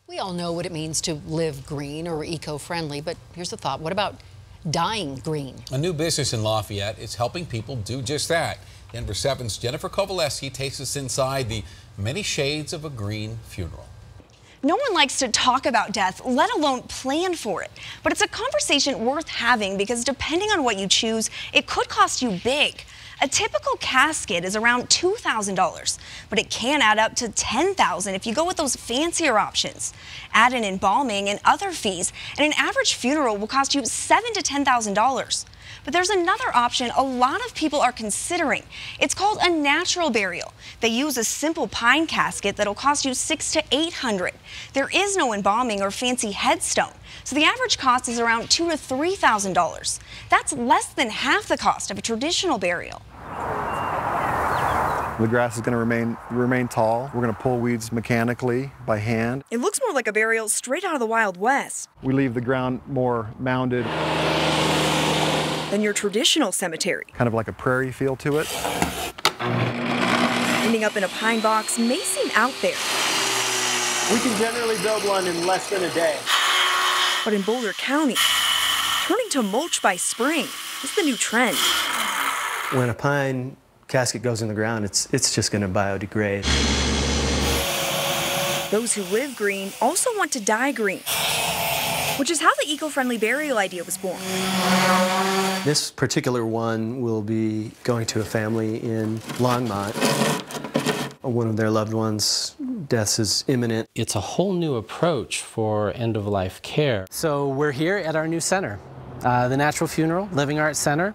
We all know what it means to live green or eco-friendly, but here's the thought. What about dying green? A new business in Lafayette is helping people do just that. Denver 7's Jennifer Kovaleski takes us inside the many shades of a green funeral. No one likes to talk about death, let alone plan for it. But it's a conversation worth having because depending on what you choose, it could cost you big. A typical casket is around $2,000, but it can add up to $10,000 if you go with those fancier options. Add in embalming and other fees, and an average funeral will cost you $7,000 to $10,000. But there's another option a lot of people are considering. It's called a natural burial. They use a simple pine casket that'll cost you $600 to $800. There is no embalming or fancy headstone, so the average cost is around $2,000 to $3,000. That's less than half the cost of a traditional burial. The grass is going to remain tall. We're going to pull weeds mechanically by hand. It looks more like a burial straight out of the Wild West. We leave the ground more mounded. Than your traditional cemetery. Kind of like a prairie feel to it. Ending up in a pine box may seem out there. We can generally build one in less than a day. But in Boulder County, turning to mulch by spring is the new trend. When a pine casket goes in the ground, it's just going to biodegrade. Those who live green also want to die green, which is how the eco-friendly burial idea was born. This particular one will be going to a family in Longmont. One of their loved ones' death is imminent. It's a whole new approach for end-of-life care. So we're here at our new center, the Natural Funeral Living Arts Center.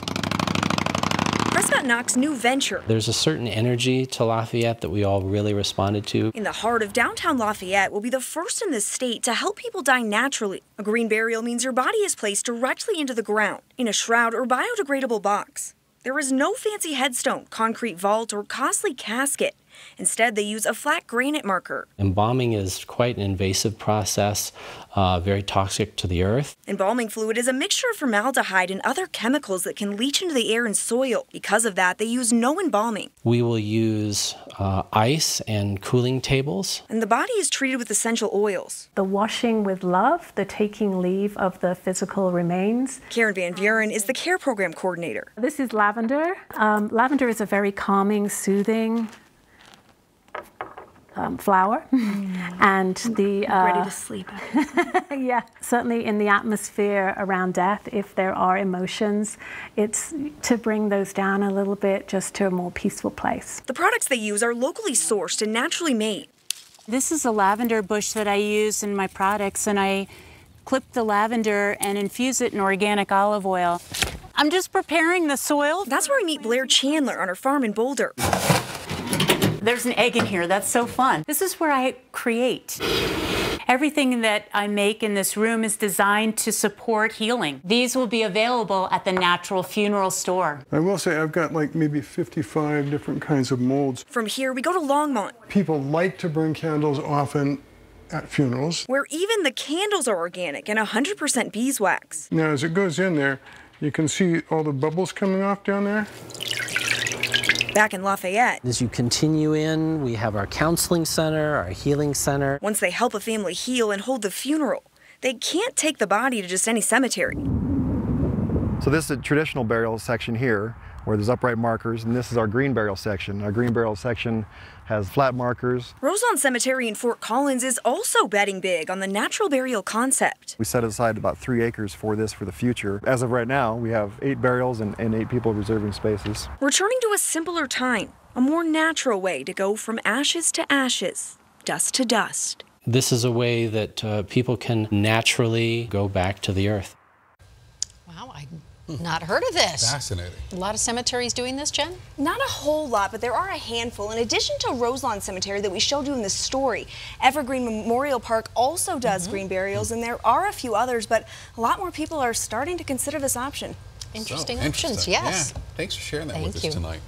Prescott Knox's new venture. There's a certain energy to Lafayette that we all really responded to. In the heart of downtown Lafayette will be the first in the state to help people die naturally. A green burial means your body is placed directly into the ground, in a shroud or biodegradable box. There is no fancy headstone, concrete vault, or costly casket. Instead, they use a flat granite marker. Embalming is quite an invasive process, very toxic to the earth. Embalming fluid is a mixture of formaldehyde and other chemicals that can leach into the air and soil. Because of that, they use no embalming. We will use ice and cooling tables. And the body is treated with essential oils. The washing with love, the taking leave of the physical remains. Karen Van Buren is the care program coordinator. This is lavender. Lavender is a very calming, soothing flower, and the ready to sleep. yeah, certainly in the atmosphere around death, if there are emotions, it's to bring those down a little bit, just to a more peaceful place. The products they use are locally sourced and naturally made. This is a lavender bush that I use in my products, and I clip the lavender and infuse it in organic olive oil. I'm just preparing the soil. That's where we meet Blair Chandler on her farm in Boulder. There's an egg in here. That's so fun. This is where I create. Everything that I make in this room is designed to support healing. These will be available at the Natural Funeral Store. I will say I've got like maybe 55 different kinds of molds. From here, we go to Longmont. People like to burn candles often at funerals, where even the candles are organic and 100% beeswax. Now, as it goes in there, you can see all the bubbles coming off down there. Back in Lafayette. As you continue in, we have our counseling center, our healing center. Once they help a family heal and hold the funeral, they can't take the body to just any cemetery. So this is a traditional burial section here, where there's upright markers, and this is our green burial section. Our green burial section has flat markers. Roselawn Cemetery in Fort Collins is also betting big on the natural burial concept. We set aside about 3 acres for this for the future. As of right now, we have 8 burials and 8 people reserving spaces. Returning to a simpler time, a more natural way to go from ashes to ashes, dust to dust. This is a way that people can naturally go back to the earth. Wow, I'd not heard of this. Fascinating. A lot of cemeteries doing this, Jen? Not a whole lot, but there are a handful. In addition to Roselawn Cemetery that we showed you in the story, Evergreen Memorial Park also does green burials, and there are a few others, but a lot more people are starting to consider this option. Interesting options, yes. Yeah. Thanks for sharing that with us tonight.